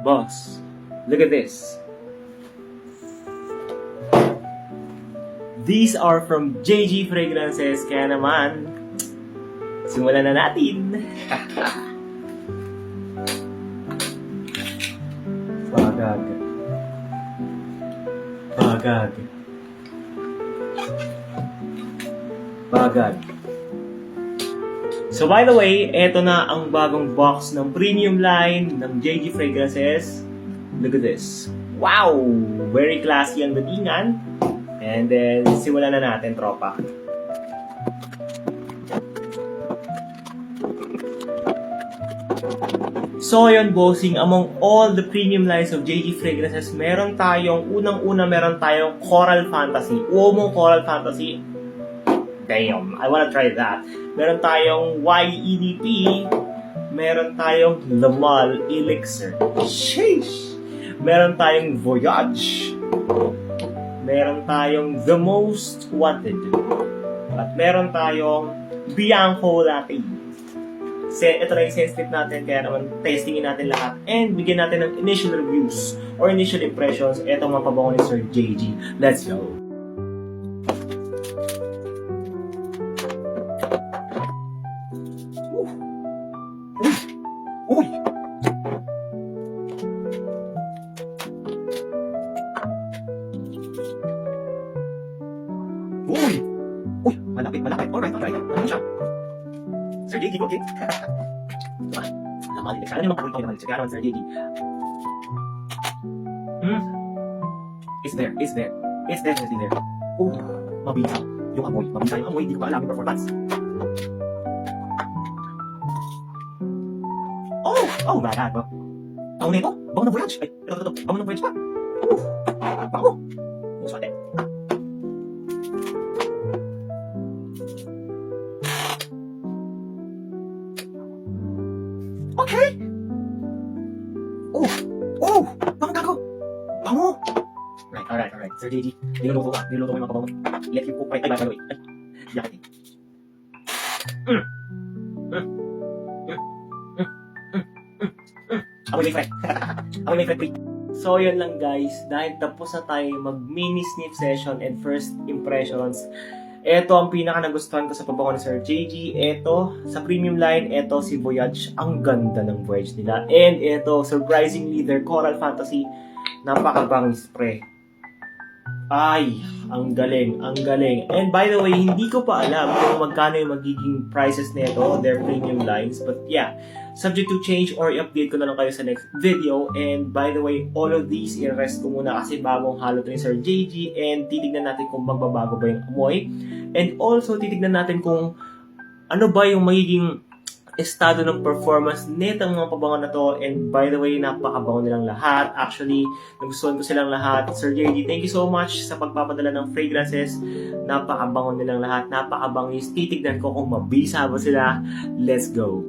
boss, look at this. These are from JG Fragrances, kaya naman, simulan na natin. Bagag. Bagag. Bagag. So by the way, eto na ang bagong box ng premium line ng JG Fragrances. Look at this. Wow! Very classy ang datingan. And then, simulan na natin, tropa. So, yun, bossing, among all the premium lines of JG Fragrances, meron tayong, meron tayong Coral Fantasy. Uomo Coral Fantasy. Damn, I wanna try that. Meron tayong YEDP. Meron tayong Le Male Elixir. Sheesh! Meron tayong Voyage. Meron tayong The Most Wanted. At meron tayong Bianco Latte. Ito na yung sensitive natin, kaya naman testingin natin lahat and bigyan natin ng initial reviews or initial impressions etong mga pabango ni Sir JG. Let's go! Uy! Uy! Uy! Malapit, malapit. Alright. Ano siya? Sir JG, okay? Namalilig. Sana naman pakulit ko namalilig. Kaya naman, Sir JG. It's there. It's definitely there. Oh, mabisa. Yung amoy. Hindi ko pa alam yung performance. Oh my God, bro. Bango na ito. Bango ng Voyage. Ay, ito. Bango ng Voyage pa. Bango. Muswate. Okay. Bango gago. Bango. Alright. Sir JG, niluluto mo yung mga pabango. Let you cook right. Ay, bye. Ay, yakit eh. Amoy may friend. So, yun lang guys. Dahil tapos na tayo mag-mini sniff session and first impressions. Ito ang pinaka nagustuhan ko sa pabango ni Sir JG. Ito, sa premium line, ito si Voyage. Ang ganda ng Voyage nila. And ito, surprisingly, their Coral Fantasy. Napakabang spray. Ay, ang galing. And by the way, hindi ko pa alam kung magkano yung magiging prices nito, their premium lines. But yeah, subject to change or i-update ko na lang kayo sa next video. And by the way, all of these i-rest ko muna kasi bagong halo to ni Sir JG. And titignan natin kung magbabago ba yung amoy. And also, titignan natin kung ano ba yung magiging estado ng performance netang mga pabango na to. And by the way, napakabango nilang lahat. Actually, nagustuhan ko silang lahat. Sir JD, thank you so much sa pagpapadala ng fragrances. Napakabango nilang lahat. Napakabangis. Titignan ko kung mabisa ba sila. Let's go!